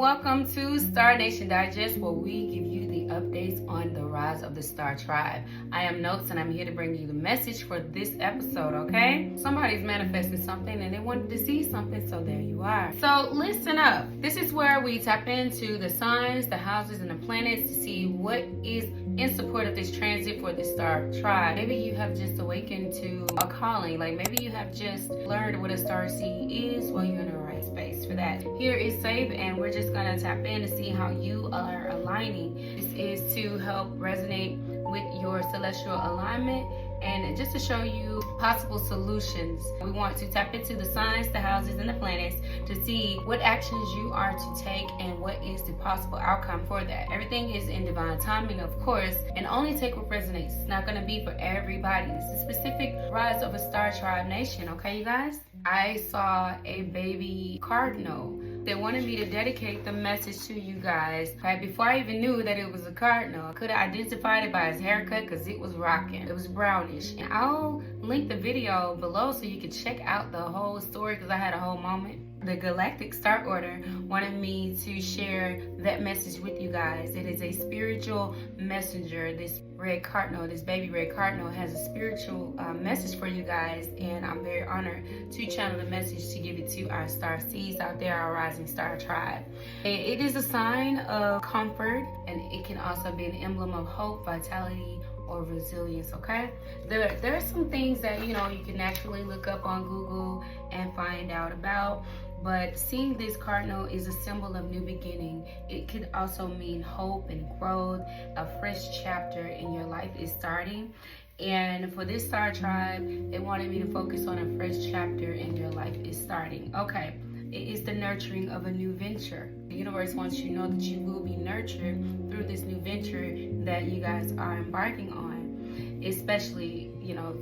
welcome to Star Nation Digest, where we give you the updates on the rise of the Star Tribe. I am Notes, and I'm here to bring you the message for this episode, okay? Somebody's manifesting something, and they wanted to see something, so there you are. So listen up. This is where we tap into the signs, the houses, and the planets to see what is in support of this transit for the Star Tribe. Maybe you have just awakened to a calling, like maybe you have just learned what a star seed is. Well, you're in the right space for that. Here is safe, and we're just gonna tap in to see how you are aligning. This is to help resonate with your celestial alignment and just to show you possible solutions. We want to tap into the signs, the houses, and the planets to see what actions you are to take and what is the possible outcome for that. Everything is in divine timing, of course, and only take what resonates. It's not going to be for everybody. This is a specific rise of a Star Tribe Nation, okay, you guys? I saw a baby cardinal. They wanted me to dedicate the message to you guys. Right before I even knew that it was a cardinal, I could have identified it by his haircut because it was rocking. It was brownish. And I'll link the video below so you can check out the whole story because I had a whole moment. The Galactic Star Order wanted me to share that message with you guys. It is a spiritual messenger. This red cardinal, this baby red cardinal, has a spiritual message for you guys, and I'm very honored to channel the message to give it to our star seeds out there, our rising star tribe. It is a sign of comfort, and it can also be an emblem of hope, vitality, or resilience, okay? There are some things that, you can naturally look up on Google and find out about, but seeing this cardinal is a symbol of new beginning. It could also mean hope and growth. A fresh chapter in your life is starting. And for this star tribe, they wanted me to focus on a fresh chapter in your life is starting. Okay, it is the nurturing of a new venture. The universe wants you to know that you will be nurtured through this new venture that you guys are embarking on, especially,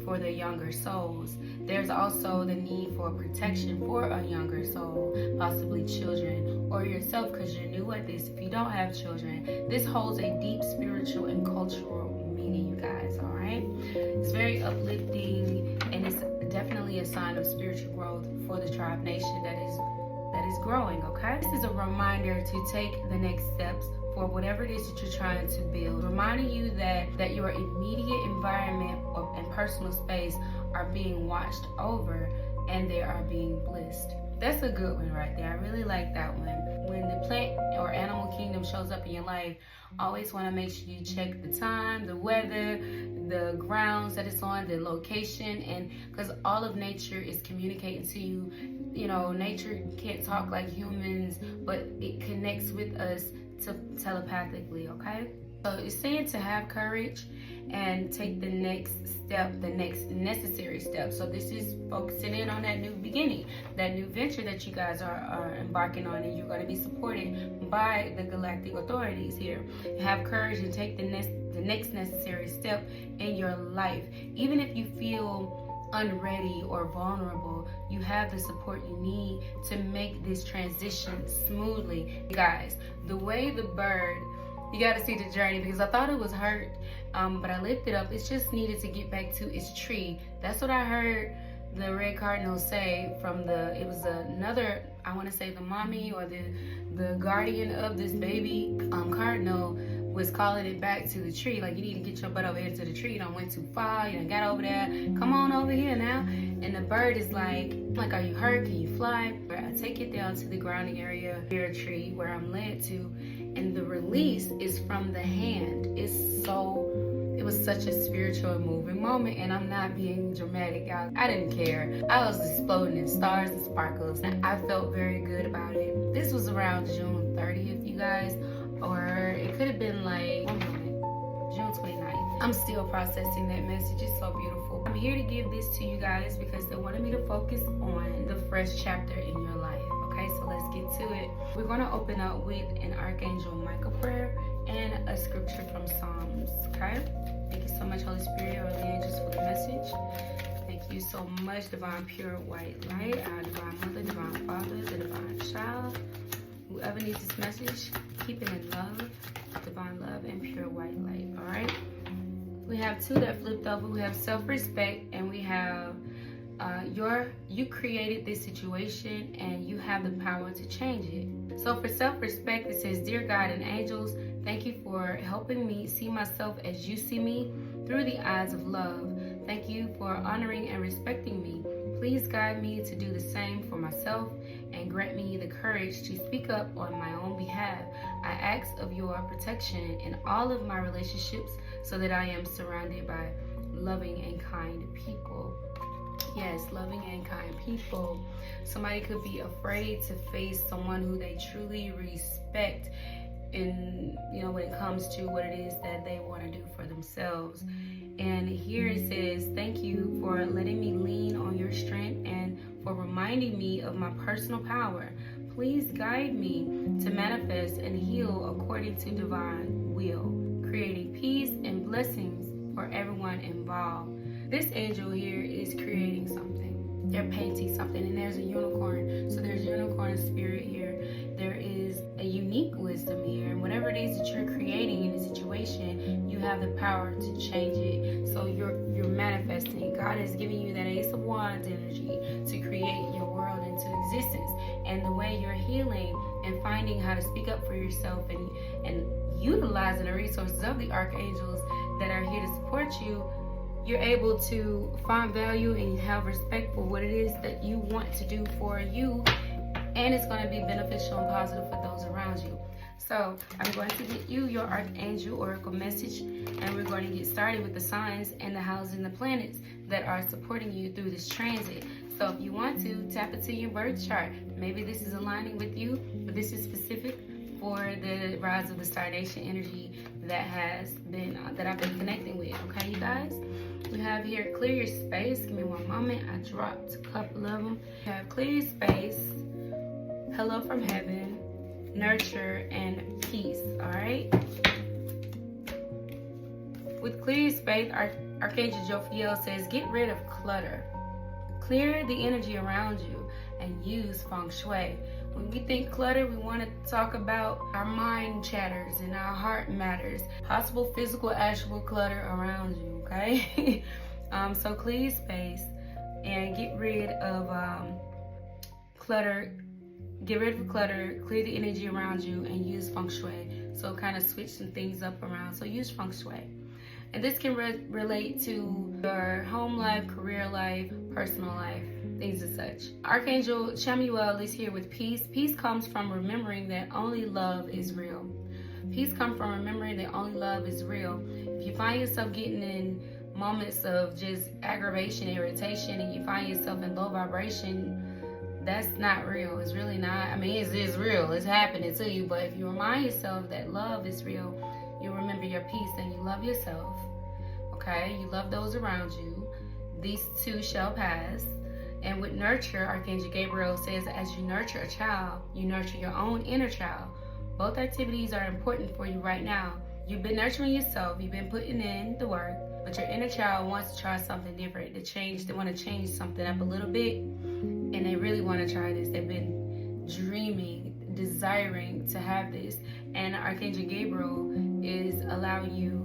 for the younger souls. There's also the need for protection for a younger soul, possibly children or yourself, because you're new at this. If you don't have children, this holds a deep spiritual and cultural meaning, you guys, all right? It's very uplifting, and it's definitely a sign of spiritual growth for the tribe nation that is growing, okay? This is a reminder to take the next steps for whatever it is that you're trying to build. Reminding you that your immediate environment and personal space are being watched over and they are being blessed. That's a good one right there. I really like that one. When the plant or animal kingdom shows up in your life, always want to make sure you check the time, the weather, the grounds that it's on, the location, and because all of nature is communicating to you. Nature can't talk like humans, but it connects with us telepathically, okay? So it's saying to have courage and take the next step, the next necessary step. So this is focusing in on that new beginning, that new venture that you guys are embarking on, and you're going to be supported by the galactic authorities here. Have courage and take the next necessary step in your life. Even if you feel unready or vulnerable, you have the support you need to make this transition smoothly. Guys, the way the bird, you got to see the journey, because I thought it was hurt, but I lifted up. It just needed to get back to its tree. That's what I heard the red cardinal say from it was another, I want to say the mommy or the guardian of this baby cardinal was calling it back to the tree. Like, you need to get your butt over here to the tree. You done went too far. You done got over there. Come on over here now. And the bird is like, are you hurt? Can you fly? I take it down to the grounding area, near a tree where I'm led to. And the release is from the hand. It was such a spiritual and moving moment. And I'm not being dramatic, y'all. I didn't care. I was exploding in stars and sparkles. And I felt very good about it. This was around June 30th, you guys. Or it could have been like, June 29th. I'm still processing that message. It's so beautiful. I'm here to give this to you guys because they wanted me to focus on the fresh chapter in your life. Okay, so let's get to it. We're going to open up with an Archangel Michael prayer and a scripture from Psalms. Okay? Thank you so much, Holy Spirit, or the angels, for the message. Thank you so much, divine pure white light, our divine mother, divine father, the divine child. Whoever needs this message, keep it in love, divine love, and pure white light, all right? We have two that flipped over. We have self-respect, and we have You created this situation and you have the power to change it. So for self-respect, it says, Dear God and angels, thank you for helping me see myself as you see me through the eyes of love. Thank you for honoring and respecting me. Please guide me to do the same for myself and grant me the courage to speak up on my own behalf. I ask of your protection in all of my relationships so that I am surrounded by loving and kind people. Yes, loving and kind people. Somebody could be afraid to face someone who they truly respect in, when it comes to what it is that they want to do for themselves. And here it says, thank you for letting me lean on your strength and for reminding me of my personal power. Please guide me to manifest and heal according to divine will, creating peace and blessings for everyone involved. This angel here is creating something. They're painting something, and there's a unicorn. So there's unicorn spirit here. There is a unique wisdom here, and whatever it is that you're creating in a situation, you have the power to change it. So you're manifesting. God is giving you that Ace of Wands energy to create your world into existence. And the way you're healing and finding how to speak up for yourself and utilizing the resources of the archangels that are here to support you, you're able to find value and have respect for what it is that you want to do for you, and it's going to be beneficial and positive for those around you. So I'm going to get you your Archangel Oracle message, and we're going to get started with the signs and the houses and the planets that are supporting you through this transit. So if you want to, tap into your birth chart. Maybe this is aligning with you, but this is specific for the rise of the Star Nation energy that I've been connecting with. Okay, you guys? We have here clear your space. Give me one moment. I dropped a couple of them. We have clear your space, hello from heaven, nurture, and peace. All right. With clear your space, Archangel Jophiel says, get rid of clutter. Clear the energy around you and use feng shui. When we think clutter, we want to talk about our mind chatters and our heart matters. Possible physical, actual clutter around you, okay? So clear your space and get rid of clutter. Get rid of clutter, clear the energy around you, and use feng shui. So kind of switch some things up around. So use feng shui. And this can relate to your home life, career life, personal life, things as such. Archangel Chamuel is here with peace. Peace comes from remembering that only love is real. Peace comes from remembering that only love is real. If you find yourself getting in moments of just aggravation, irritation, and you find yourself in low vibration, that's not real. It's really not. I mean, it's real. It's happening to you. But if you remind yourself that love is real, you remember your peace and you love yourself. Okay? You love those around you. These two shall pass. And with nurture, Archangel Gabriel says, as you nurture a child, you nurture your own inner child. Both activities are important for you right now. You've been nurturing yourself. You've been putting in the work. But your inner child wants to try something different, to change. They want to change something up a little bit. And they really want to try this. They've been dreaming, desiring to have this. And Archangel Gabriel is allowing you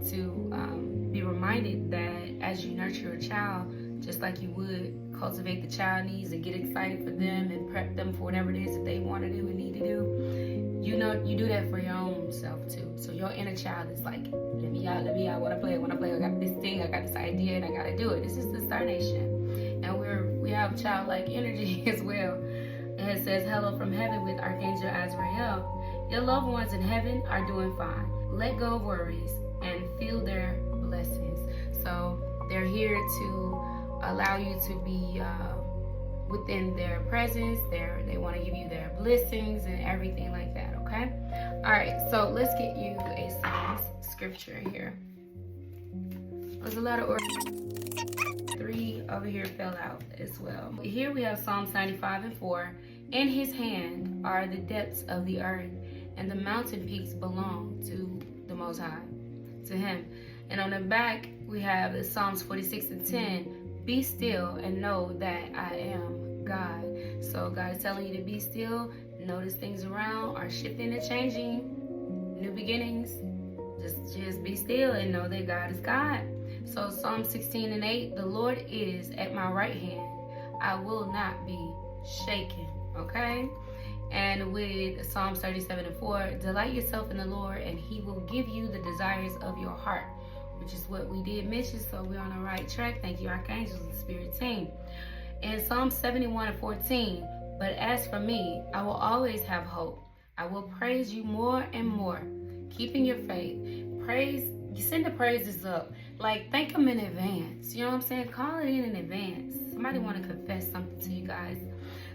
to be reminded that as you nurture a child, just like you would cultivate the child needs and get excited for them and prep them for whatever it is that they want to do and need to do, you do that for your own self too. So your inner child is like, let me out, I want to play, I got this thing, I got this idea, and I got to do it. This is the Star Nation. And we have childlike energy as well. And it says, hello from heaven with Archangel Azrael. Your loved ones in heaven are doing fine. Let go of worries and feel their blessings. So they're here to allow you to be within their presence. They want to give you their blessings and everything like that, okay? All right, so let's get you a Psalms scripture here. There's a lot of 3 over here fell out as well. Here we have Psalms 95:4. In his hand are the depths of the earth, and the mountain peaks belong to the Most High, to him. And on the back, we have the Psalms 46:10. Be still and know that I am God. So God is telling you to be still. Notice things around are shifting and changing. New beginnings. Just be still and know that God is God. So Psalm 16:8, the Lord is at my right hand. I will not be shaken. Okay? And with Psalms 37:4, delight yourself in the Lord and he will give you the desires of your heart, which is what we did mention, so we're on the right track. Thank you, Archangels and Spirit Team. And Psalm 71:14, but as for me, I will always have hope. I will praise you more and more. Keeping your faith. Praise, you send the praises up. Like, thank them in advance. You know what I'm saying? Call it in advance. Somebody want to confess something to you guys.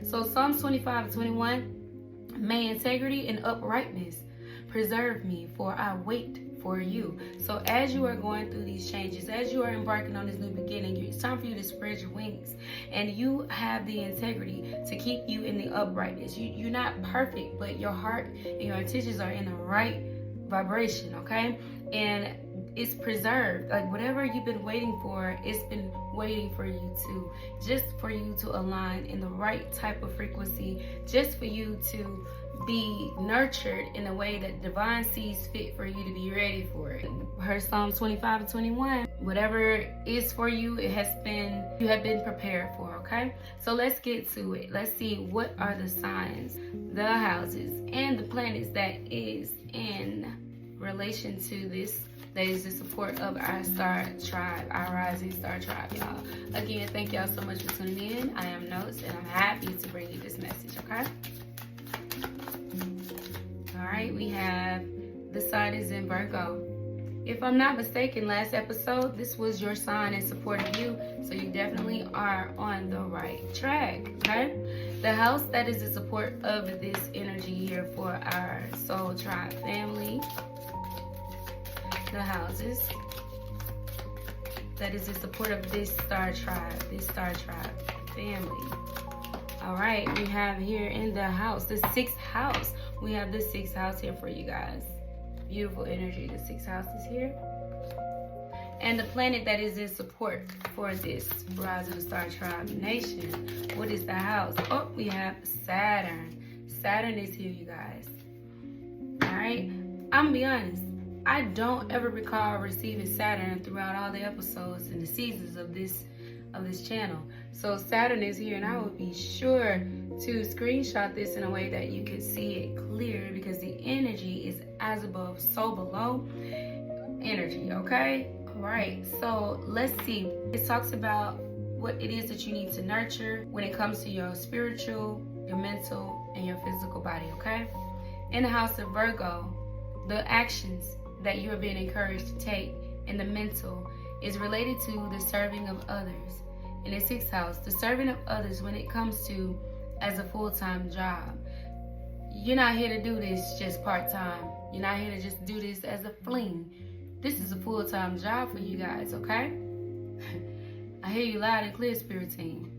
So Psalms 25:21, may integrity and uprightness preserve me, for I wait for you. So as you are going through these changes, as you are embarking on this new beginning, it's time for you to spread your wings, and you have the integrity to keep you in the uprightness. You're not perfect, but your heart and your intentions are in the right vibration, okay? And it's preserved. Like, whatever you've been waiting for, it's been waiting for you to, just for you to align in the right type of frequency, just for you to be nurtured in a way that divine sees fit for you to be ready for it. Her Psalm 25:21, whatever is for you, you have been prepared for, okay? So let's get to it. Let's see, what are the signs, the houses, and the planets that is in relation to this, that is the support of our star tribe, our rising star tribe, y'all. Again, thank y'all so much for tuning in. I am Notes, and I'm happy to bring you this message, okay? All right, we have the sign is in Virgo. If I'm not mistaken, last episode, this was your sign in support of you, so you definitely are on the right track, okay? The house that is the support of this energy here for our soul tribe family. The houses that is the support of this star tribe family. All right, we have here in the house, the 6th house. We have the 6th house here for you guys. Beautiful energy. The 6th house is here. And the planet that is in support for this Rise of the Star Tribe Nation. What is the house? Oh, we have Saturn. Saturn is here, you guys. All right. I'm gonna be honest. I don't ever recall receiving Saturn throughout all the episodes and the seasons of this channel. So Saturn is here, and I will be sure to screenshot this in a way that you can see it clear, because the energy is as above, so below energy, okay? All right, so let's see. It talks about what it is that you need to nurture when it comes to your spiritual, your mental, and your physical body, okay? In the house of Virgo, the actions that you are being encouraged to take in the mental is related to the serving of others. In the 6th house, the serving of others when it comes to as a full-time job. You're not here to do this just part-time. You're not here to just do this as a fling. This is a full-time job for you guys, okay? I hear you loud and clear, Spirit Team.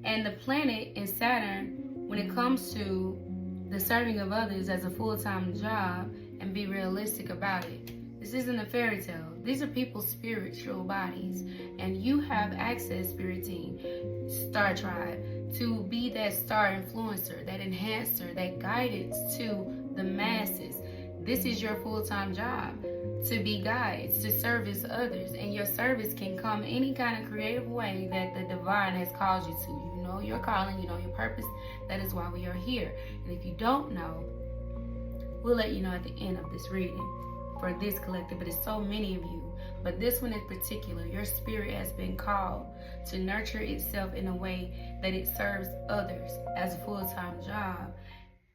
And the planet in Saturn, when it comes to the serving of others as a full-time job, and be realistic about it. This isn't a fairy tale. These are people's spiritual bodies. And you have access, Spirit Team, Star Tribe, to be that star influencer, that enhancer, that guidance to the masses. This is your full-time job, to be guides, to service others. And your service can come any kind of creative way that the divine has called you to. You know your calling, you know your purpose. That is why we are here. And if you don't know, we'll let you know at the end of this reading for this collective, but it's so many of you. But this one in particular, your spirit has been called to nurture itself in a way that it serves others as a full-time job,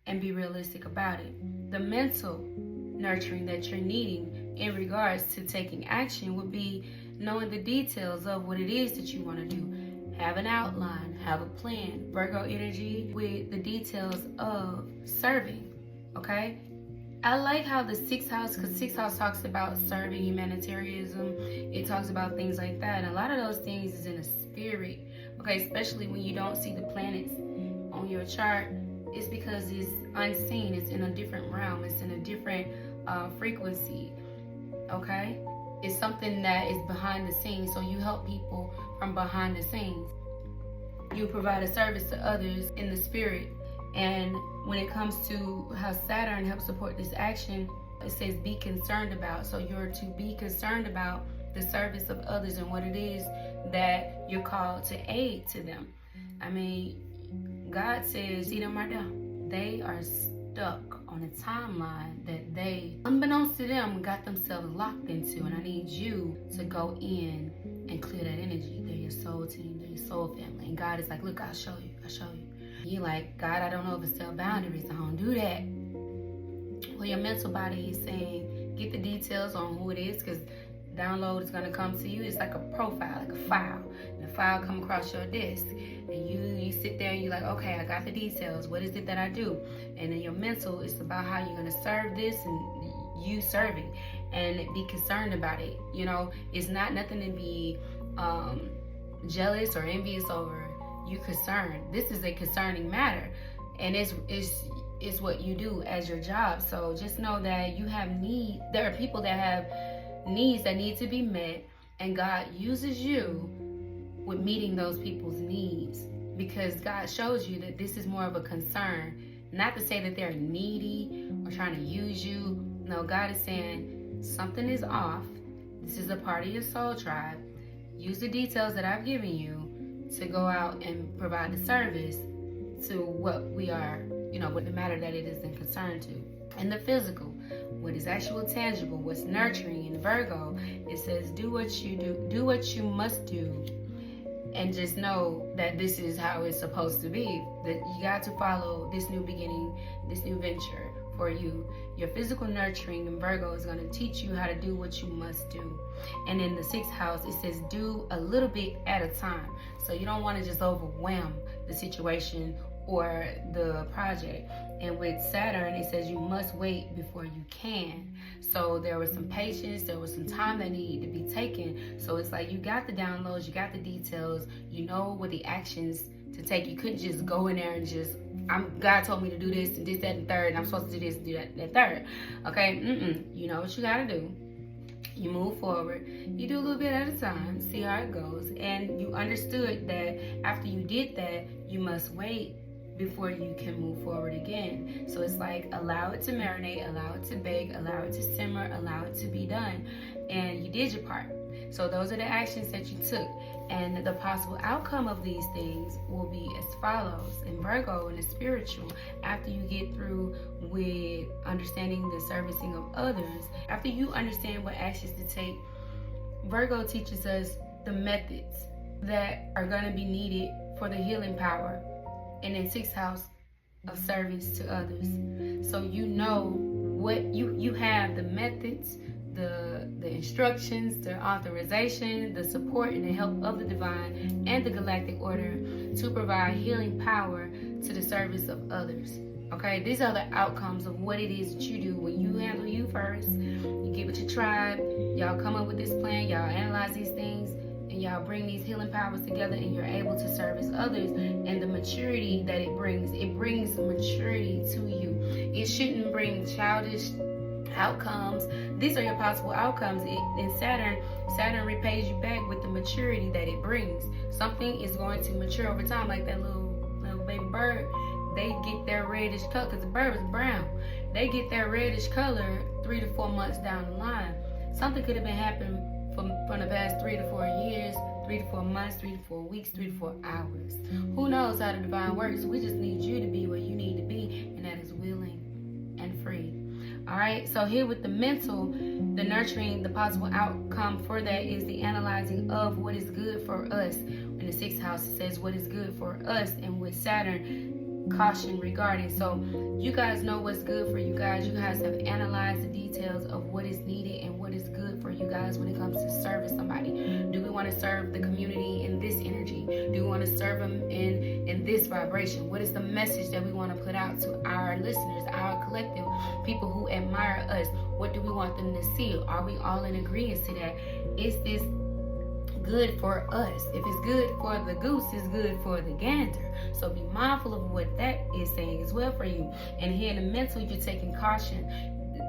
and be realistic about it. The mental nurturing that you're needing in regards to taking action would be knowing the details of what it is that you want to do. Have an outline, have a plan. Virgo energy with the details of serving, okay? I like how the 6th house, because 6th house talks about serving, humanitarianism. It talks about things like that. And a lot of those things is in a spirit, okay? Especially when you don't see the planets on your chart. It's because it's unseen. It's in a different realm. It's in a different frequency, okay? It's something that is behind the scenes. So you help people from behind the scenes. You provide a service to others in the spirit. And when it comes to how Saturn helps support this action, it says be concerned about. So you're to be concerned about the service of others and what it is that you're called to aid to them. I mean, God says, see them right now. They are stuck on a timeline that they, unbeknownst to them, got themselves locked into. And I need you to go in and clear that energy. They're your soul team, they're your soul family. And God is like, look, I'll show you, I'll show you. You're like, God, I don't know if it's still boundaries. I don't do that. Well, your mental body is saying, get the details on who it is, because download is going to come to you. It's like a profile, like a file. And the file come across your desk. And you sit there and you're like, okay, I got the details. What is it that I do? And then your mental is about how you're going to serve this and you serving. And be concerned about it. You know, it's not nothing to be jealous or envious over. You concerned. This is a concerning matter. And it's what you do as your job. So just know that you have need. There are people that have needs that need to be met, and God uses you with meeting those people's needs, because God shows you that this is more of a concern. Not to say that they're needy or trying to use you. No, God is saying something is off. This is a part of your soul tribe. Use the details that I've given you to go out and provide the service to what we are, with the matter that it is in concern to. And the physical, what is actual tangible, what's nurturing in Virgo, it says do what you must do, and just know that this is how it's supposed to be. That you got to follow this new beginning, this new venture for you. Your physical nurturing in Virgo is going to teach you how to do what you must do. And in the 6th house, it says do a little bit at a time. So you don't want to just overwhelm the situation or the project. And with Saturn, it says you must wait before you can. So there was some patience, there was some time that needed to be taken. So it's like you got the downloads, you got the details, you know what the actions to take. You couldn't just go in there and just, God told me to do this and this, that, and third, and I'm supposed to do this and do that third. Okay, you know what you gotta do. You move forward, you do a little bit at a time, see how it goes. And you understood that after you did that, you must wait before you can move forward again. So it's like, allow it to marinate, allow it to bake, allow it to simmer, allow it to be done. And you did your part. So those are the actions that you took. And the possible outcome of these things will be as follows. In Virgo, in the spiritual, after you get through with understanding the servicing of others, after you understand what actions to take, Virgo teaches us the methods that are going to be needed for the healing power. And in 6th house of service to others. So you know what you have, the methods, the instructions, the authorization, the support and the help of the divine and the galactic order to provide healing power to the service of others. Okay, these are the outcomes of what it is that you do when you handle you first. You get with your tribe, y'all come up with this plan, y'all analyze these things, and y'all bring these healing powers together, and you're able to service others. And the maturity that it brings maturity to you. It shouldn't bring childish outcomes. These are your possible outcomes. In Saturn repays you back with the maturity that it brings. Something is going to mature over time, like that little baby bird. They get their reddish color, because the bird was brown. They get their reddish color 3 to 4 months down the line. Something could have been happening from the past 3 to 4 years, 3 to 4 months, 3 to 4 weeks, 3 to 4 hours. Who knows how the divine works? We just need you to be where you need to be, and that is willing and free. All right, so here with the mental, the nurturing, the possible outcome for that is the analyzing of what is good for us. In the 6th house, it says what is good for us, and with Saturn, caution regarding. So you guys know what's good for you guys. You guys have analyzed the details of what is needed and what is good for you guys when it comes to serving somebody. Do we want to serve the community in this energy? Do we want to serve them in this vibration? What is the message that we want to put out to our listeners, our collective, people who admire us? What do we want them to see? Are we all in agreement to that? Is this good for us? If it's good for the goose, it's good for the gander. So be mindful of what that is saying as well for you. And here in the mental, you're taking caution.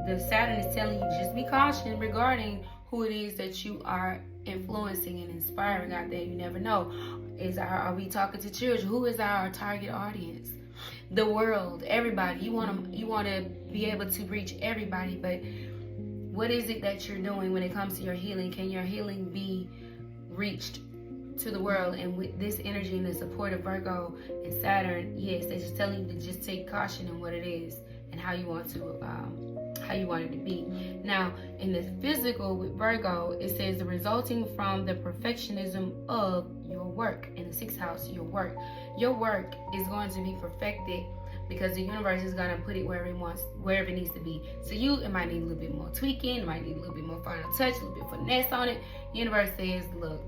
The Saturn is telling you just be cautious regarding who it is that you are influencing and inspiring out there. You never know. Are we talking to children? Who is our target audience? The world, everybody. You want to be able to reach everybody, but What is it that you're doing when it comes to your healing? Can your healing be reached to the world? And with this energy and the support of Virgo and Saturn, yes, they're just telling you to just take caution in what it is and how you want it to be. Now, in the physical with Virgo, it says the resulting from the perfectionism of your work. In the 6th house, your work is going to be perfected, because the universe is going to put it wherever it needs to be. So it might need a little bit more tweaking, it might need a little bit more final touch, a little bit finesse on it. The universe says, look,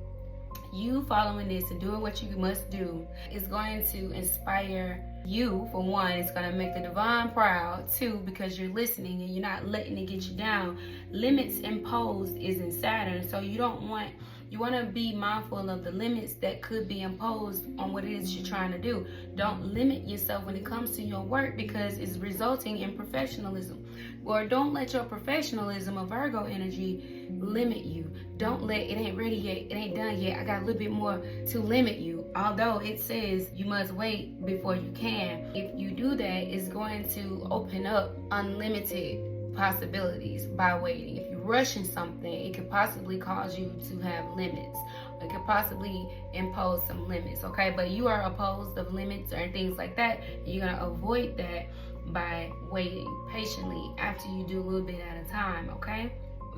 you following this and doing what you must do is going to inspire you. For one, it's going to make the divine proud. Two, because you're listening and you're not letting it get you down. Limits imposed is in Saturn, so you want to be mindful of the limits that could be imposed on what it is you're trying to do. Don't limit yourself when it comes to your work, because it's resulting in professionalism. Or don't let your professionalism of Virgo energy limit you. Don't let it ain't ready yet, it ain't done yet, I got a little bit more to limit you. Although it says you must wait before you can. If you do that, it's going to open up unlimited possibilities by waiting. If you're rushing something, it could possibly cause you to have limits. It could possibly impose some limits, okay? But you are opposed of limits or things like that. You're going to avoid that by waiting patiently after you do a little bit at a time, okay?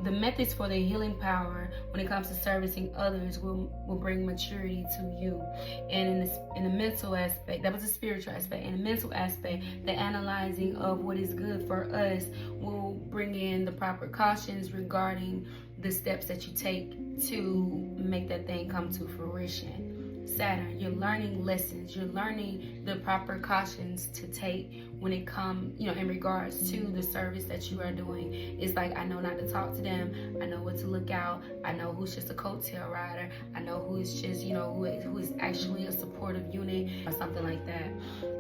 The methods for the healing power when it comes to servicing others will bring maturity to you. And in the mental aspect, that was a spiritual aspect. In the mental aspect, the analyzing of what is good for us will bring in the proper cautions regarding the steps that you take to make that thing come to fruition. Saturn, you're learning lessons, you're learning the proper cautions to take when it comes, in regards to the service that you are doing. It's like, I know not to talk to them, I know what to look out, I know who's just a coattail rider, I know who is just, who is actually a supportive unit or something like that.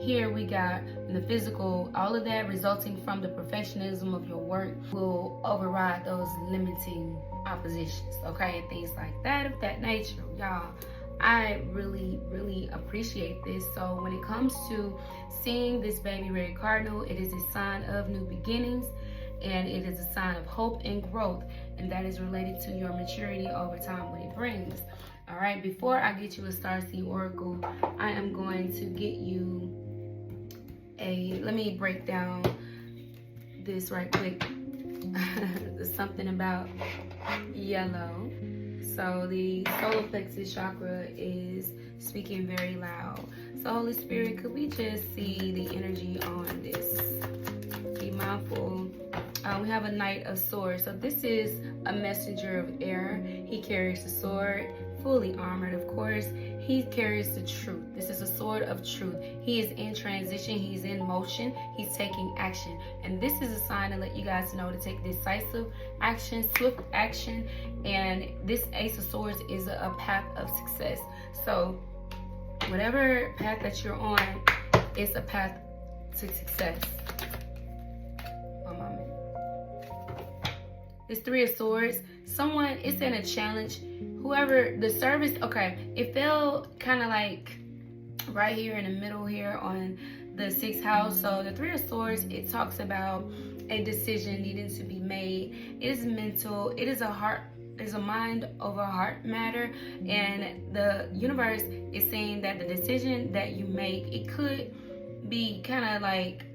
Here we got in the physical, all of that resulting from the professionalism of your work will override those limiting oppositions, okay, and things like that of that nature, y'all. I really, really appreciate this. So when it comes to seeing this baby red cardinal, it is a sign of new beginnings, and it is a sign of hope and growth, and that is related to your maturity over time, what it brings. All right, before I get you a Starseed Oracle, I am going to get you let me break down this right quick. There's something about yellow. So the solar plexus chakra is speaking very loud. So Holy Spirit, could we just see the energy on this? Be mindful. We have a Knight of Swords. So this is a messenger of air. He carries the sword, fully armored, of course. He carries the truth. This is a sword of truth. He is in transition. He's in motion. He's taking action. And this is a sign to let you guys know to take decisive action, swift action. And this Ace of Swords is a path of success. So whatever path that you're on, it's a path to success. One moment. This Three of Swords, someone, it's in a challenge. Whoever, the service, okay, it felt kind of like right here in the middle here on the 6th house. So the Three of Swords, it talks about a decision needing to be made. It is mental, it is a mind over heart matter, and the universe is saying that the decision that you make, it could be kind of like,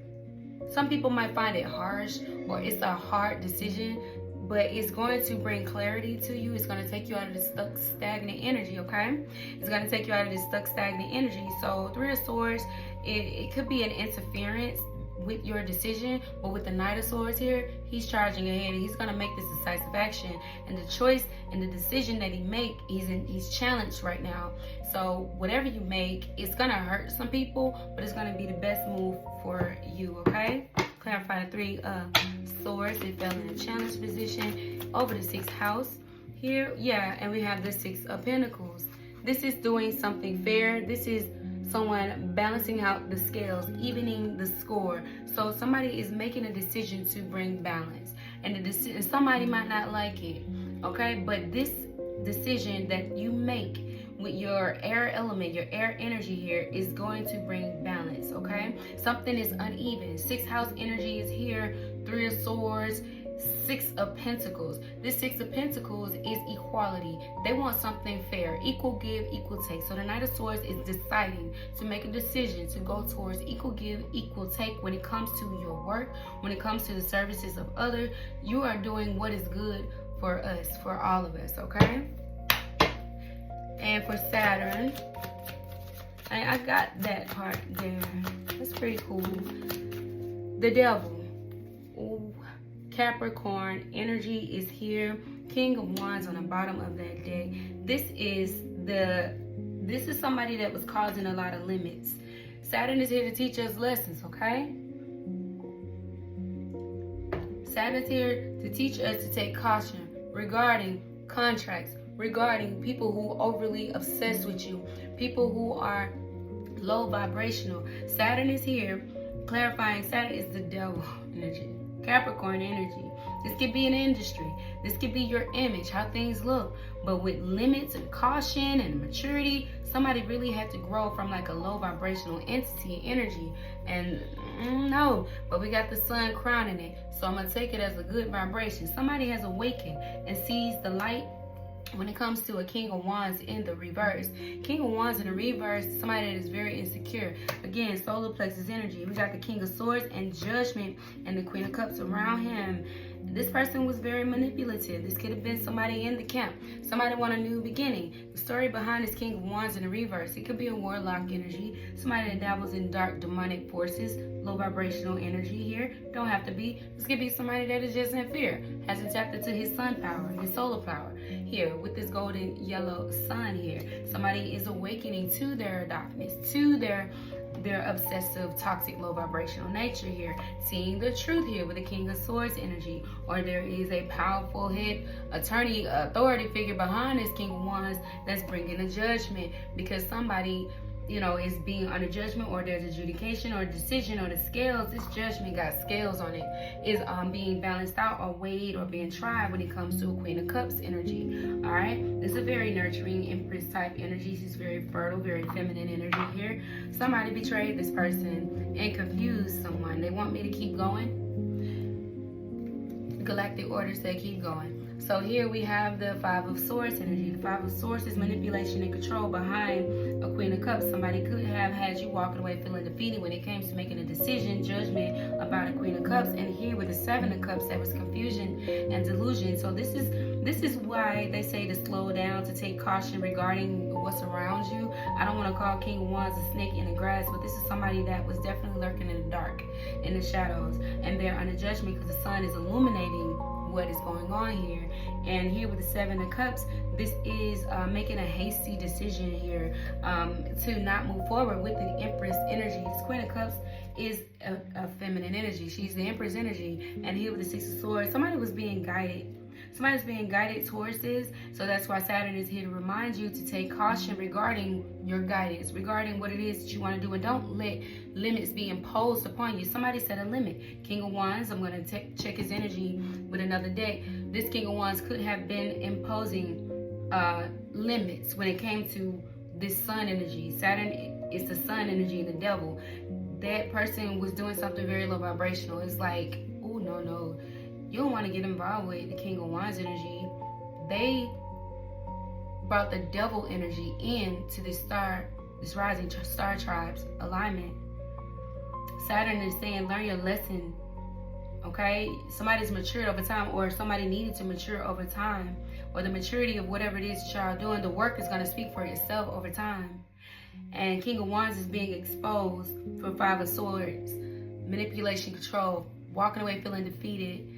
some people might find it harsh or it's a hard decision, but it's going to bring clarity to you. It's going to take you out of the stuck, stagnant energy, okay? It's going to take you out of this stuck, stagnant energy. So Three of Swords, it could be an interference with your decision, but with the Knight of Swords here, he's charging ahead and he's going to make this decisive action. And the choice and the decision that he make, he's challenged right now. So whatever you make, it's going to hurt some people, but it's going to be the best move for you, okay? Clarify the Three of Swords. It fell in a challenge position over the 6th house here. Yeah, and we have the 6 of Pentacles. This is doing something fair. This is someone balancing out the scales, evening the score. So somebody is making a decision to bring balance, and somebody might not like it, okay? But this decision that you make with your air element, your air energy here, is going to bring balance, okay? Something is uneven. 6th house energy is here. Three of Swords, Six of Pentacles. This Six of Pentacles is equality. They want something fair, equal give, equal take. So the Knight of Swords is deciding to make a decision to go towards equal give, equal take when it comes to your work, when it comes to the services of others. You are doing what is good for us, for all of us, okay? And for Saturn, I got that part there. That's pretty cool. The Devil. Ooh. Capricorn energy is here. King of Wands on the bottom of that deck. This is somebody that was causing a lot of limits. Saturn is here to teach us lessons, okay? Saturn is here to teach us to take caution regarding contracts, regarding people who overly obsessed with you, people who are low vibrational. Saturn is here clarifying. Saturn is the devil energy. Capricorn energy. This could be an industry. This could be your image, how things look. But with limits and caution and maturity, somebody really had to grow from like a low vibrational entity energy. And no, but we got the sun crowning it. So I'm going to take it as a good vibration. Somebody has awakened and sees the light when it comes to a King of Wands in the reverse. King of Wands in the reverse, somebody that is very insecure. Again, solar plexus energy. We got the King of Swords and Judgment and the Queen of Cups around him. This person was very manipulative. This could have been somebody in the camp. Somebody want a new beginning. The story behind this King of Wands in the reverse. It could be a warlock energy. Somebody that dabbles in dark demonic forces. Low vibrational energy here. Don't have to be. This could be somebody that is just in fear. Hasn't tapped into his sun power, his solar power. Here with this golden yellow sun here. Somebody is awakening to their darkness, to their obsessive, toxic, low vibrational nature here. Seeing the truth here with the King of Swords energy. Or there is a powerful head attorney, authority figure behind this King of Wands that's bringing a judgment. Because somebody, is being under judgment, or there's adjudication or decision, or the scales, this judgment got scales on it, is being balanced out or weighed or being tried when it comes to a Queen of Cups energy. All right, this is a very nurturing Empress type energy. She's very fertile, very feminine energy here. Somebody betrayed this person and confused someone. They want me to keep going. The Galactic Order said keep going. So here we have the Five of Swords energy. The Five of Swords is manipulation and control behind a Queen of Cups. Somebody could have had you walking away feeling defeated when it came to making a decision, judgment about a Queen of Cups. And here with the Seven of Cups, that was confusion and delusion. So this is why they say to slow down, to take caution regarding what's around you. I don't want to call King of Wands a snake in the grass, but this is somebody that was definitely lurking in the dark, in the shadows. And they're under judgment because the sun is illuminating what is going on here. And here with the Seven of Cups, this is making a hasty decision here to not move forward with the Empress energy. This Queen of Cups is a feminine energy. She's the Empress energy. And here with the Six of Swords, somebody was being guided. Somebody's being guided towards this. So that's why Saturn is here to remind you to take caution regarding your guidance, regarding what it is that you want to do. And don't let limits be imposed upon you. Somebody set a limit. King of Wands, I'm going to check his energy with another deck. This King of Wands could have been imposing limits when it came to this sun energy. Saturn is the sun energy, the devil. That person was doing something very low vibrational. It's like, oh, no. You don't want to get involved with the King of Wands energy. They brought the devil energy into this rising star tribe's alignment. Saturn is saying, learn your lesson. Okay? Somebody's matured over time, or somebody needed to mature over time, or the maturity of whatever it is that y'all doing, the work is going to speak for itself over time. And King of Wands is being exposed for Five of Swords, manipulation, control, walking away feeling defeated.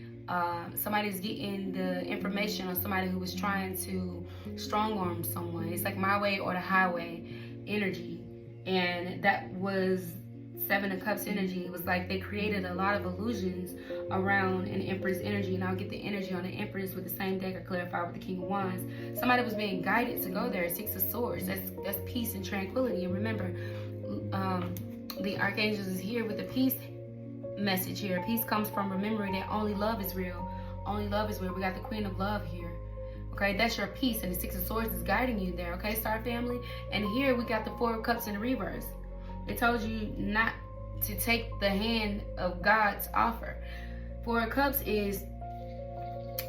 Somebody's getting the information on somebody who was trying to strong arm someone. It's like my way or the highway energy. And that was Seven of Cups energy. It was like they created a lot of illusions around an Empress energy. And I'll get the energy on the Empress with the same deck I clarified with the King of Wands. Somebody was being guided to go there. Six of Swords. That's peace and tranquility. And remember, the Archangels is here with the peace message here. Peace comes from remembering that only love is real. Only love is real. We got the Queen of Love here. Okay, that's your peace, and the Six of Swords is guiding you there. Okay, Star Family. And here we got the Four of Cups in the reverse. It told you not to take the hand of God's offer. Four of Cups is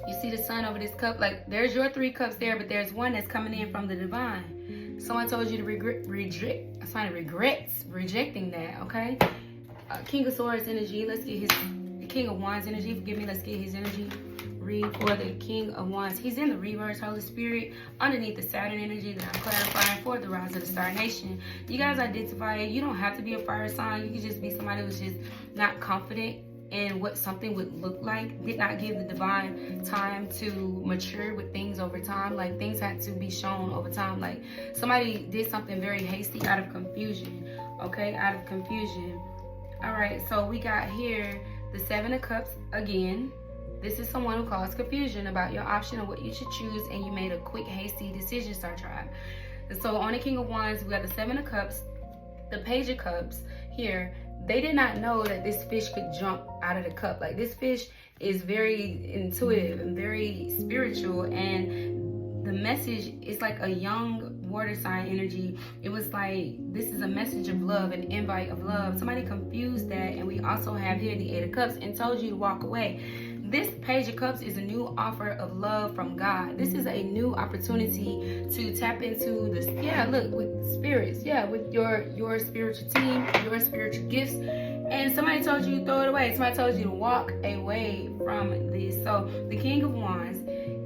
You see the sun over this cup? Like, there's your 3 cups there, but there's one that's coming in from the divine. Someone told you to reject. Somebody regrets rejecting that, okay? King of Swords energy. Let's get his King of Wands energy. Forgive me. Let's get his energy. Read for the King of Wands. He's in the reverse, Holy Spirit, underneath the Saturn energy that I'm clarifying for the rise of the Star Nation. You guys identify it. You don't have to be a fire sign. You can just be somebody who's just not confident in what something would look like. Did not give the divine time to mature with things over time. Like, things had to be shown over time. Like, somebody did something very hasty out of confusion. Okay, out of confusion. All right, so we got here the 7 of Cups again. This is someone who caused confusion about your option of what you should choose, and you made a quick, hasty decision, Star Tribe. And so on the King of Wands, we got the 7 of Cups, the Page of Cups here. They did not know that this fish could jump out of the cup. Like, this fish is very intuitive and very spiritual, and the message is like a young water sign energy. It was like, this is a message of love, an invite of love. Somebody confused that, and we also have here the 8 of Cups and told you to walk away. This Page of Cups is a new offer of love from God. This is a new opportunity to tap into this, with spirits, with your spiritual team, your spiritual gifts. And somebody told you to throw it away. Somebody told you to walk away from this. So the King of Wands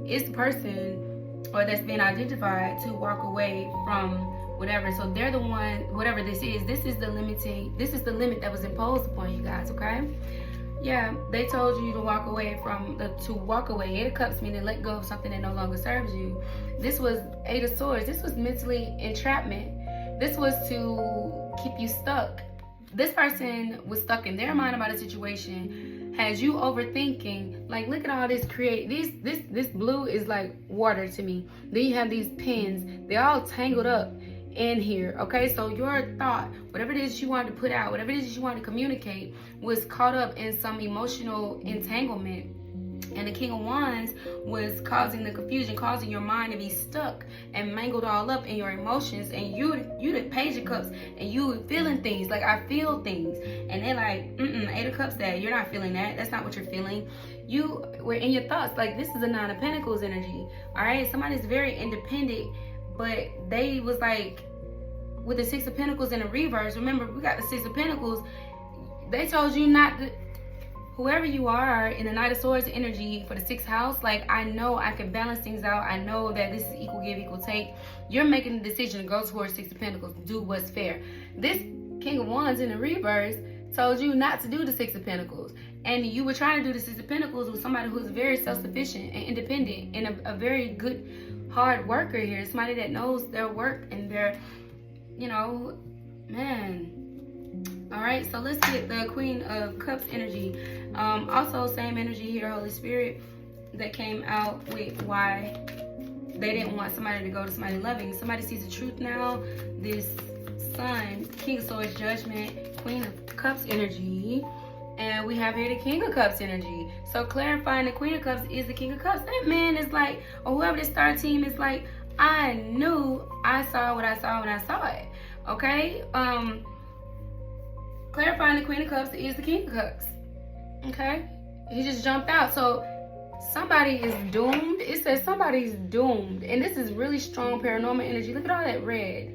is the person, or that's been identified, to walk away from whatever. So they're the one, whatever this is the limit that was imposed upon you guys, okay? Yeah, they told you to walk away from 8 of Cups, meaning let go of something that no longer serves you. This was 8 of Swords. This was mentally entrapment. This was to keep you stuck. This person was stuck in their mind about a situation, has you overthinking. Like, look at all this this blue is like water to me. Then you have these pins. They're all tangled up in here, okay? So your thought, whatever it is you wanted to put out, whatever it is you wanted to communicate, was caught up in some emotional entanglement. And the King of Wands was causing the confusion, causing your mind to be stuck and mangled all up in your emotions. And you the Page of Cups, and you feeling things. Like, I feel things. And they're like, 8 of Cups, that you're not feeling that. That's not what you're feeling. You were in your thoughts. Like, this is a 9 of Pentacles energy, all right? Somebody's very independent, but they was like, with the 6 of Pentacles in the reverse, remember, we got the 6 of Pentacles. They told you not to, whoever you are in the Knight of Swords energy for the 6th house, like, I know I can balance things out. I know that this is equal give, equal take. You're making the decision to go towards 6 of Pentacles, do what's fair. This King of Wands in the reverse told you not to do the 6 of Pentacles. And you were trying to do the 6 of Pentacles with somebody who's very self-sufficient and independent and a very good, hard worker here. Somebody that knows their work and their, man. All right, so let's get the Queen of Cups energy. Also, same energy here, Holy Spirit, that came out with why they didn't want somebody to go to somebody loving. Somebody sees the truth now. This Sun, King of Swords, Judgment, Queen of Cups energy. And we have here the King of Cups energy. So clarifying, the Queen of Cups is the King of Cups. That man is like, or whoever the star team is like, I knew I saw what I saw when I saw it. Okay? Clarifying, the Queen of Cups is the King of Cups. Okay? He just jumped out. So somebody is doomed. It says somebody's doomed. And this is really strong paranormal energy. Look at all that red.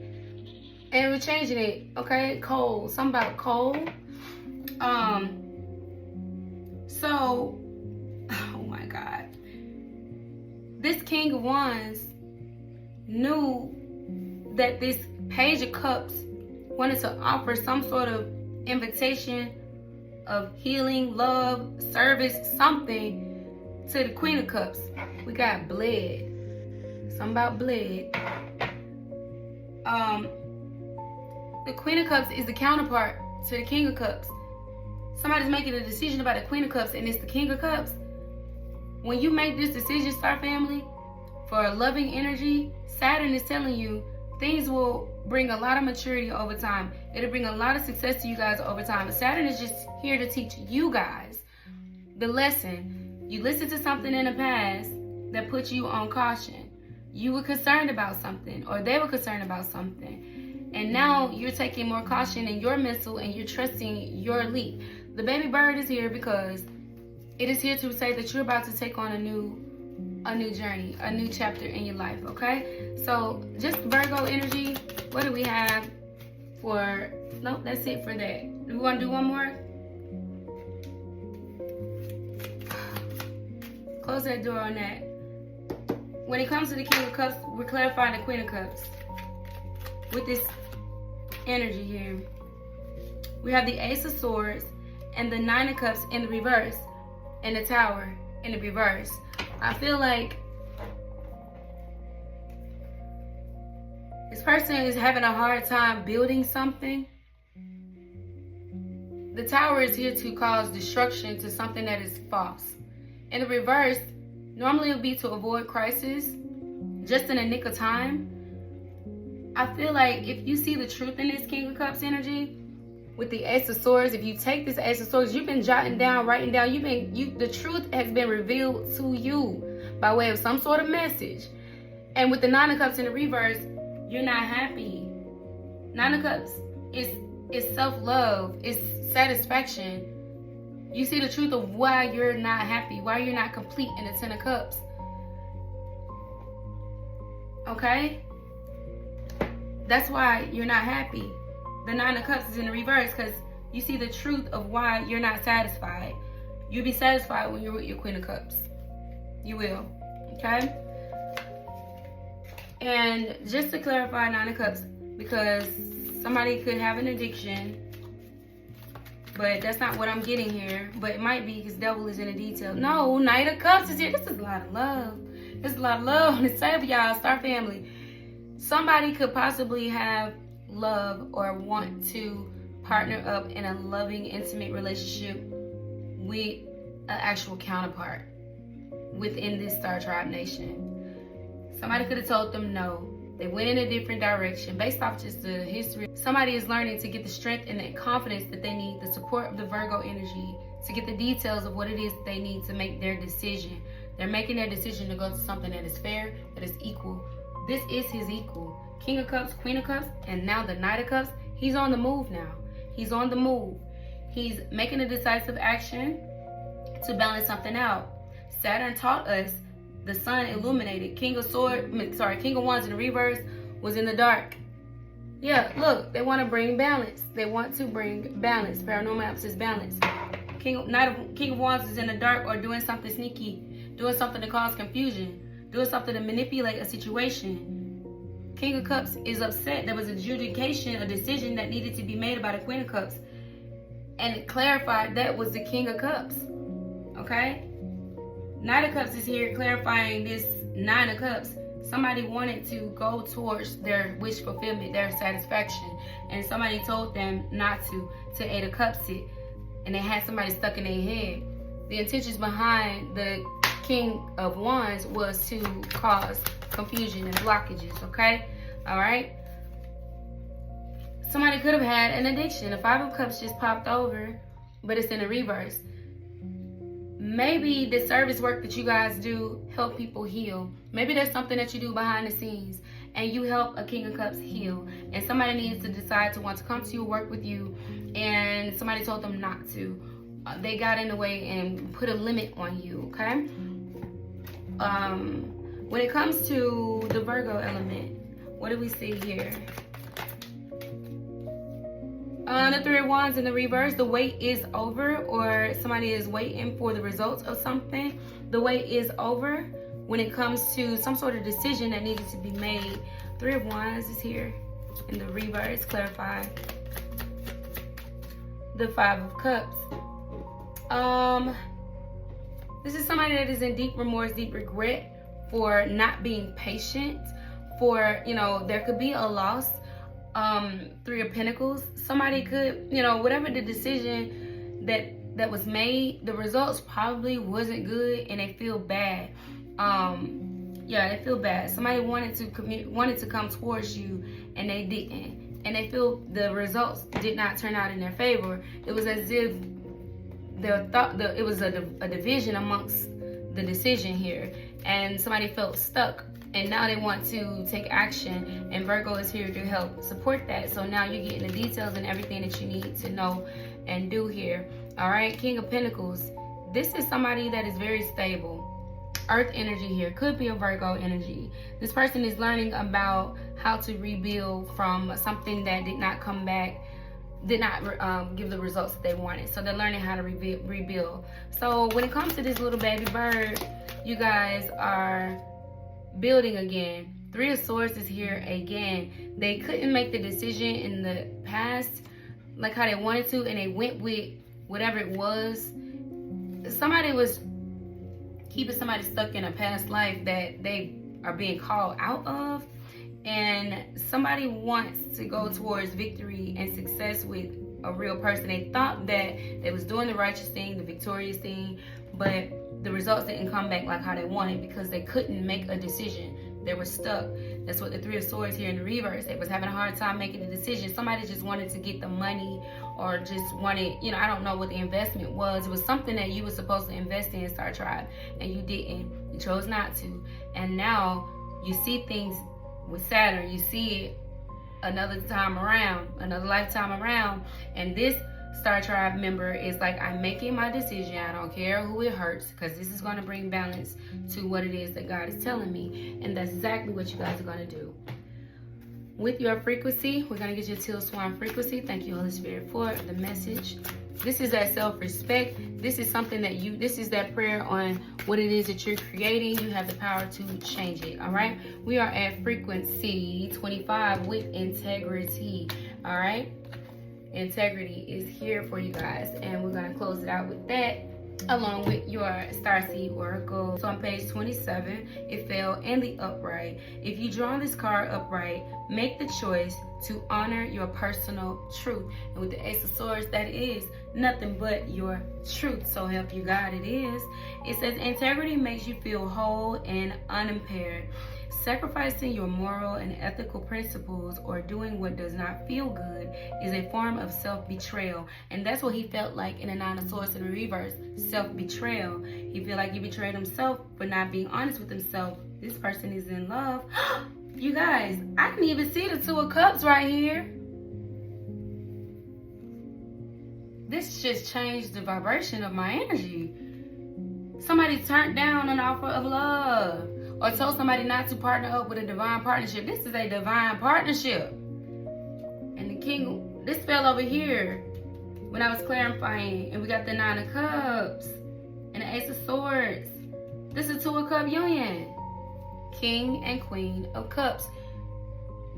And we're changing it. Okay? Coal. Something about coal. So, oh my God. This King of Wands knew that this Page of Cups wanted to offer some sort of invitation of healing, love, service, something to the Queen of Cups. We got bled. Something about bled. The Queen of Cups is the counterpart to the King of Cups. Somebody's making a decision about the Queen of Cups, and it's the King of Cups. When you make this decision, Star Family, for a loving energy, Saturn is telling you things will bring a lot of maturity over time. It'll bring a lot of success to you guys over time. Saturn is just here to teach you guys the lesson. You listened to something in the past that put you on caution. You were concerned about something, or they were concerned about something. And now you're taking more caution in your mental, and you're trusting your leap. The baby bird is here because It is here to say that you're about to take on a new journey, a new chapter in your life, okay? So just Virgo energy. What do we have for, nope, that's it for that. We want to do one more? Close that door on that. When it comes to the King of Cups, we're clarifying the Queen of Cups. With this energy here, we have the Ace of Swords and the Nine of Cups in the reverse, and the Tower in the reverse. I feel like this person is having a hard time building something. The Tower is here to cause destruction to something that is false. In the reverse, normally it would be to avoid crisis, just in a nick of time. I feel like if you see the truth in this King of Cups energy, with the Ace of Swords, if you take this Ace of Swords, you've been jotting down, writing down, the truth has been revealed to you by way of some sort of message. And with the Nine of Cups in the reverse, you're not happy. Nine of Cups is self-love, it's satisfaction. You see the truth of why you're not happy, why you're not complete in the Ten of Cups. Okay? That's why you're not happy. The Nine of Cups is in the reverse because you see the truth of why you're not satisfied. You'll be satisfied when you're with your Queen of Cups. You will. Okay? And just to clarify Nine of Cups, because somebody could have an addiction, but that's not what I'm getting here. But it might be because devil is in the detail. No, Knight of Cups is here. This is a lot of love. There's a lot of love on the table, y'all. Star family. Somebody could possibly have love or want to partner up in a loving, intimate relationship with an actual counterpart within this Star Tribe Nation. Somebody could have told them no. They went in a different direction based off just the history. Somebody is learning to get the strength and the confidence that they need, the support of the Virgo energy, to get the details of what it is they need to make their decision. They're making their decision to go to something that is fair, that is equal. This is his equal. King of Cups, Queen of Cups, and now the Knight of Cups. He's on the move now. He's on the move. He's making a decisive action to balance something out. Saturn taught us, the sun illuminated. King of Wands in the reverse was in the dark. Yeah, look, they want to bring balance. They want to bring balance. Paranormal Apps is balance. King of Wands is in the dark or doing something sneaky, doing something to cause confusion, doing something to manipulate a situation. King of Cups is upset. There was adjudication, a decision that needed to be made about a Queen of Cups. And it clarified that was the King of Cups. Okay? Knight of Cups is here clarifying this Nine of Cups. Somebody wanted to go towards their wish fulfillment, their satisfaction. And somebody told them not to Eight of Cups it. And they had somebody stuck in their head. The intentions behind the King of Wands was to cause confusion and blockages, okay? All right? Somebody could have had an addiction. The Five of Cups just popped over, but it's in the reverse. Maybe the service work that you guys do help people heal. Maybe there's something that you do behind the scenes and you help a King of Cups heal. And somebody needs to decide to want to come to you, work with you, and somebody told them not to. They got in the way and put a limit on you, okay? When it comes to the Virgo element, what do we see here? The Three of Wands in the reverse, the wait is over, or somebody is waiting for the results of something. The wait is over when it comes to some sort of decision that needed to be made. Three of Wands is here in the reverse, clarify. The Five of Cups. This is somebody that is in deep remorse, deep regret for not being patient, for, there could be a loss. Three of Pentacles. Somebody could, whatever the decision that was made, the results probably wasn't good and they feel bad. They feel bad. Somebody wanted to come towards you and they didn't. And they feel the results did not turn out in their favor. It was as if it was a division amongst the decision here, and somebody felt stuck, and now they want to take action, and Virgo is here to help support that. So now you're getting the details and everything that you need to know and do here. All right, King of Pentacles. this is somebody that is very stable. Earth energy here, could be a Virgo energy. This person is learning about how to rebuild from something that did not come back, did not give the results that they wanted. So they're learning how to rebuild. So when it comes to this little baby bird, you guys are building again. Three of Swords is here again. They couldn't make the decision in the past like how they wanted to, and they went with whatever it was. Somebody was keeping somebody stuck in a past life that they are being called out of, and somebody wants to go towards victory and success with a real person. They thought that they was doing the righteous thing, the victorious thing, but the results didn't come back like how they wanted because they couldn't make a decision. They were stuck. That's what the Three of Swords here in the reverse. They was having a hard time making a decision. Somebody just wanted to get the money, or just wanted, I don't know what the investment was. It was something that you were supposed to invest in, Star Tribe, and you didn't. You chose not to. And now you see things with Saturn. You see it another time around, another lifetime around. And this Star Tribe member is like, I'm making my decision. I don't care who it hurts, because this is going to bring balance to what it is that God is telling me. And that's exactly what you guys are going to do. With your frequency, we're going to get your Teal Swan frequency. Thank you, Holy Spirit, for the message. This is that self-respect. This is something that this is that prayer on what it is that you're creating. You have the power to change it, all right? We are at frequency 25 with integrity, all right? Integrity is here for you guys, and we're going to close it out with that, along with your Starseed Oracle. So on page 27, it fell in the upright. If you draw this card upright, make the choice to honor your personal truth. And with the Ace of Swords, that is nothing but your truth. So help you God, it is. It says integrity makes you feel whole and unimpaired. Sacrificing your moral and ethical principles or doing what does not feel good is a form of self-betrayal. And that's what he felt like in the Nine of Swords in the reverse. Self-betrayal. He feel like he betrayed himself for not being honest with himself. This person is in love. You guys, I didn't even see the Two of Cups right here. This just changed the vibration of my energy. Somebody turned down an offer of love, or told somebody not to partner up with a divine partnership. This is a divine partnership. And the King, this fell over here when I was clarifying. And we got the Nine of Cups and the Ace of Swords. This is Two of Cup union. King and Queen of Cups.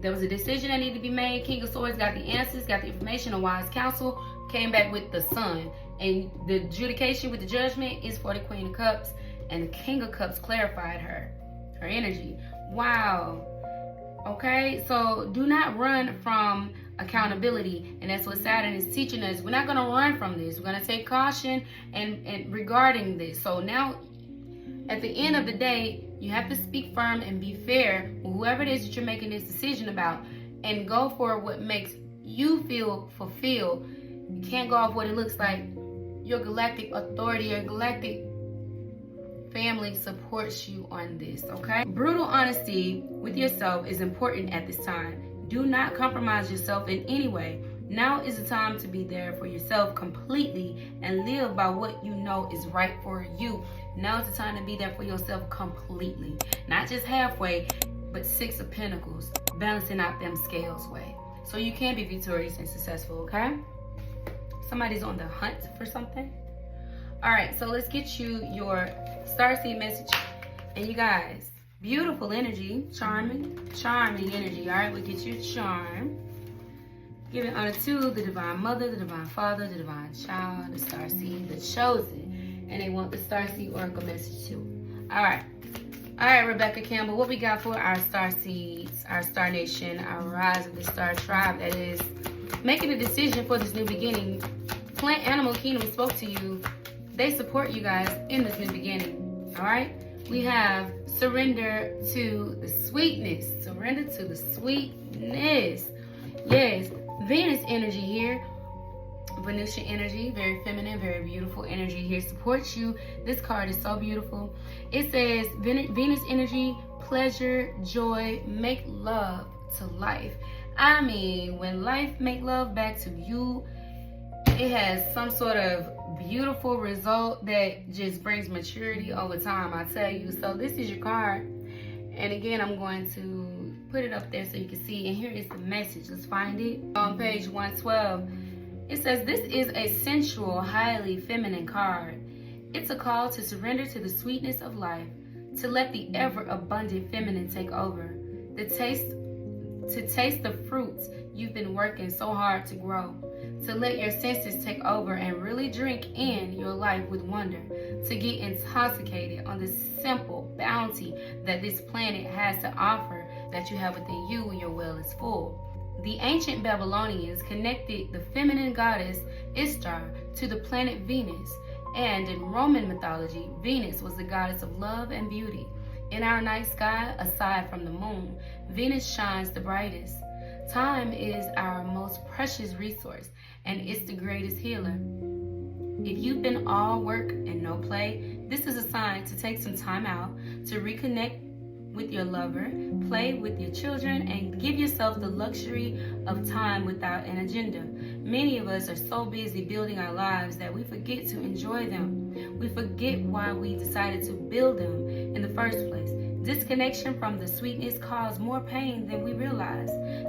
There was a decision that needed to be made. King of Swords got the answers, got the information, a wise counsel, came back with the Sun. And the adjudication with the judgment is for the Queen of Cups. And the King of Cups clarified her energy. Wow. Okay, so do not run from accountability, and that's what Saturn is teaching us. We're not going to run from this. We're going to take caution and regarding this. So now at the end of the day, you have to speak firm and be fair with whoever it is that you're making this decision about, and go for what makes you feel fulfilled. You can't go off what it looks like. Your galactic authority, your galactic family supports you on this, okay? Brutal honesty with yourself is important at this time. Do not compromise yourself in any way. Now is the time to be there for yourself completely and live by what you know is right for you. Now is the time to be there for yourself completely. Not just halfway, but Six of Pentacles, balancing out them scales way. So you can be victorious and successful, okay? Somebody's on the hunt for something. All right, so let's get you your Starseed message. And you guys, beautiful energy, charming energy. All right, we'll get you charm. Giving honor to the Divine Mother, the Divine Father, the Divine Child, the Starseed, the Chosen. And they want the Starseed Oracle message too. All right, Rebecca Campbell, what we got for our Starseeds, our Star Nation, our Rise of the Star Tribe that is making a decision for this new beginning. Plant Animal Kingdom spoke to you. They support you guys in this new beginning, all right? We have surrender to the sweetness. Surrender to the sweetness. Yes, Venus energy here. Venusian energy, very feminine, very beautiful energy here supports you. This card is so beautiful. It says Venus energy, pleasure, joy, make love to life. I mean, when life make love back to you, it has some sort of beautiful result that just brings maturity over time, I tell you. So this is your card. And again, I'm going to put it up there so you can see. And here is the message. Let's find it. On page 112, it says, this is a sensual, highly feminine card. It's a call to surrender to the sweetness of life, to let the ever-abundant feminine take over, to taste the fruits you've been working so hard to grow, to let your senses take over and really drink in your life with wonder, to get intoxicated on the simple bounty that this planet has to offer that you have within you when your well is full. The ancient Babylonians connected the feminine goddess Ishtar to the planet Venus, and in Roman mythology, Venus was the goddess of love and beauty. In our night sky, aside from the moon, Venus shines the brightest. Time is our most precious resource, and it's the greatest healer. If you've been all work and no play, this is a sign to take some time out to reconnect with your lover, play with your children, and give yourself the luxury of time without an agenda. Many of us are so busy building our lives that we forget to enjoy them. We forget why we decided to build them in the first place. Disconnection from the sweetness causes more pain than we realize.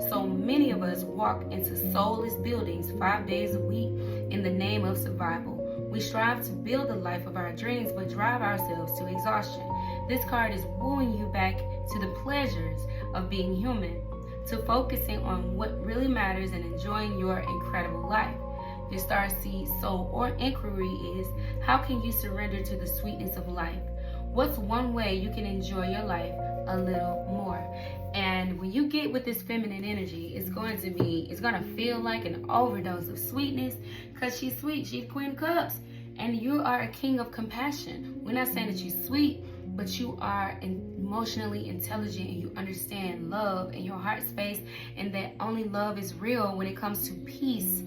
So many of us walk into soulless buildings 5 days a week in the name of survival. We strive to build the life of our dreams, but drive ourselves to exhaustion. This card is wooing you back to the pleasures of being human, to focusing on what really matters and enjoying your incredible life. Your star seed soul or inquiry is, how can you surrender to the sweetness of life? What's one way you can enjoy your life a little more? And when you get with this feminine energy, it's going to feel like an overdose of sweetness, because she's sweet. She's Queen of Cups. And you are a king of compassion. We're not saying that you're sweet, but you are emotionally intelligent and you understand love in your heart space, and that only love is real when it comes to peace.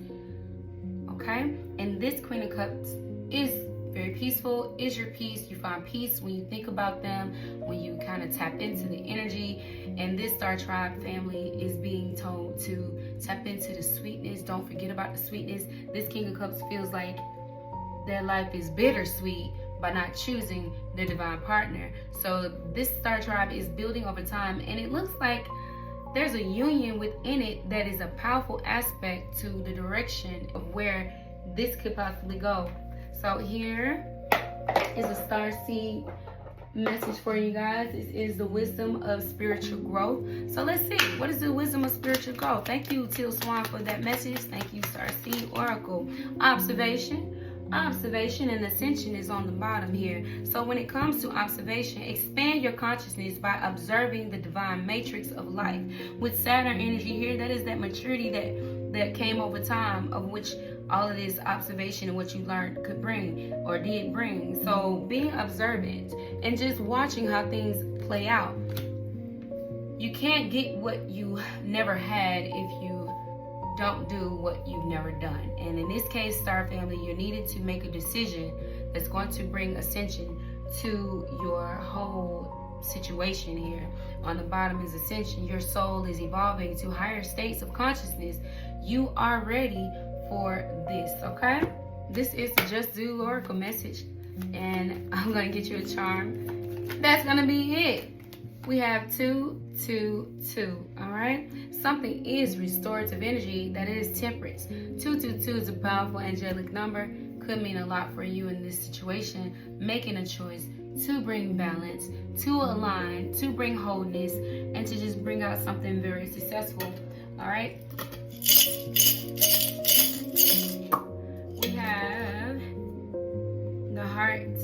Okay? And this Queen of Cups is very peaceful, is your peace. You find peace when you think about them, when you kind of tap into the energy. And this Star Tribe family is being told to tap into the sweetness. Don't forget about the sweetness. This King of Cups feels like their life is bittersweet by not choosing their divine partner. So this Star Tribe is building over time, and it looks like there's a union within it that is a powerful aspect to the direction of where this could possibly go. So here is a star seed message for you guys. This is the wisdom of spiritual growth. So let's see, what is the wisdom of spiritual growth? Thank you, Teal Swan, for that message. Thank you, Star Seed Oracle. Observation and ascension is on the bottom here. So when it comes to observation, expand your consciousness by observing the divine matrix of life. With Saturn energy here, that is that maturity that came over time, of which all of this observation and what you learned could bring or did bring. So being observant and just watching how things play out. You can't get what you never had if you don't do what you've never done. And in this case, Star Family, you're needed to make a decision that's going to bring ascension to your whole situation here. On the bottom is ascension. Your soul is evolving to higher states of consciousness. You are ready for this, okay? This is the Just Do Oracle message, and I'm going to get you a charm. That's going to be it. We have 2, 2, 2, all right? Something is restorative energy, that is temperance. 222 is a powerful angelic number. Could mean a lot for you in this situation. Making a choice to bring balance, to align, to bring wholeness, and to just bring out something very successful, all right? We have the Heart,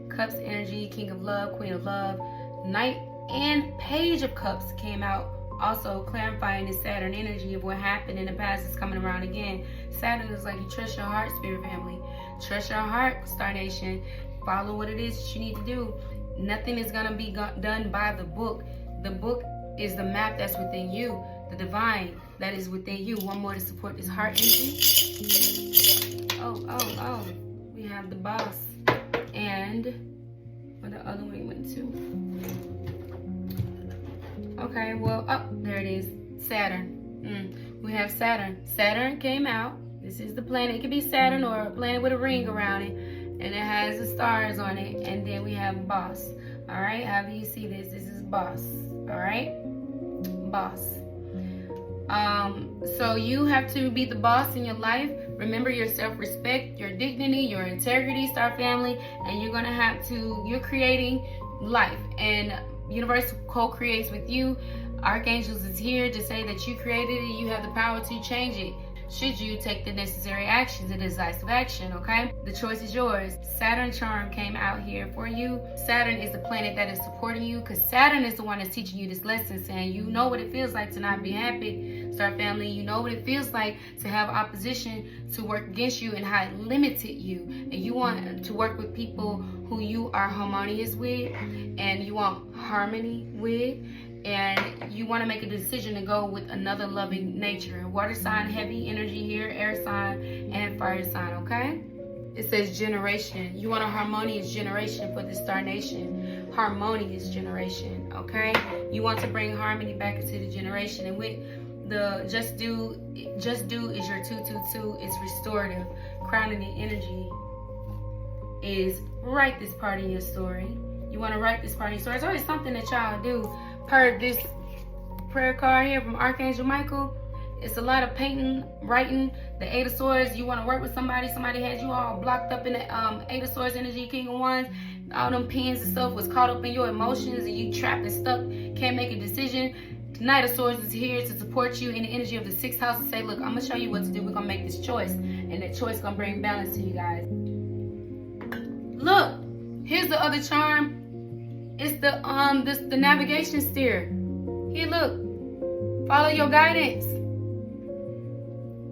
Cups energy, King of Love, Queen of Love, Knight, and Page of Cups came out. Also clarifying the Saturn energy of what happened in the past is coming around again. Saturn is like, you trust your heart, Spirit Family. Trust your heart, Star Nation. Follow what it is that you need to do. Nothing is going to be done by the book. The book is the map that's within you. The divine that is within you. One more to support this heart energy. Oh. We have the Boss. And where the other one went to. Okay, well, there it is. Saturn. We have Saturn. Saturn came out. This is the planet. It could be Saturn or a planet with a ring around it, and it has the stars on it. And then we have boss. All right, how do you see this? This is boss. All right, boss. So you have to be the boss in your life. Remember your self-respect, your dignity, your integrity, Star Family, and you're creating life, and universe co-creates with you. Archangels is here to say that you created it. You have the power to change it, should you take the necessary actions, the decisive action, okay? The choice is yours. Saturn charm came out here for you. Saturn is the planet that is supporting you, because Saturn is the one that's teaching you this lesson, saying you know what it feels like to not be happy, Star Family. You know what it feels like to have opposition to work against you and how it limited you. And you want to work with people who you are harmonious with and you want harmony with. And you want to make a decision to go with another loving nature. Water sign, heavy energy here, air sign, and fire sign, okay? It says generation. You want a harmonious generation for the Star Nation. Harmonious generation, okay? You want to bring harmony back into the generation. And with the just do is your 222. It's restorative. Crowning the energy is write this part in your story. You want to write this part in your story. It's always something that y'all do. Per this prayer card here from Archangel Michael, it's a lot of painting, writing. The Eight of Swords, you want to work with somebody has you all blocked up in the Eight of Swords energy, King of Wands. All them pins and stuff was caught up in your emotions and you trapped and stuck, can't make a decision. The Knight of Swords is here to support you in the energy of the 6th house and say, look, I'm going to show you what to do. We're going to make this choice, and that choice going to bring balance to you guys. Look, here's the other charm. It's the navigation steer. Here, look. Follow your guidance.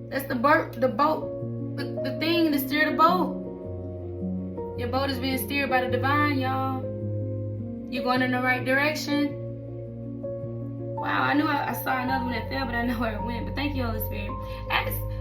That's the boat, the thing to steer the boat. Your boat is being steered by the divine, y'all. You're going in the right direction. Wow, I knew I saw another one that fell, but I know where it went. But thank you, Holy Spirit.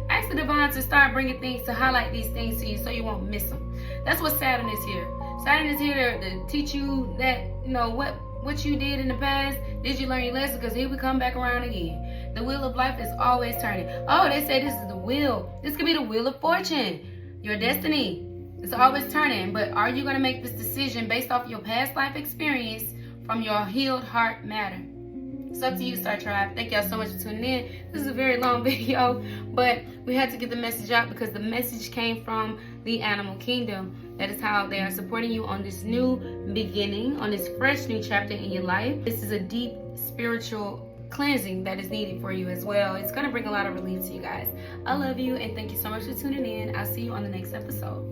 Ask the divine to start bringing things, to highlight these things to you so you won't miss them. That's what Saturn is here. Saturn is here to teach you that, you know, what you did in the past. Did you learn your lesson? Because here we come back around again. The wheel of life is always turning. Oh, they say this is the wheel. This could be the wheel of fortune. Your destiny. It's always turning. But are you going to make this decision based off your past life experience from your healed heart matter? It's up to you, Star Tribe. Thank y'all so much for tuning in. This is a very long video, but we had to get the message out because the message came from the animal kingdom. That is how they are supporting you on this new beginning, on this fresh new chapter in your life. This is a deep spiritual cleansing that is needed for you as well. It's going to bring a lot of relief to you guys. I love you and thank you so much for tuning in. I'll see you on the next episode.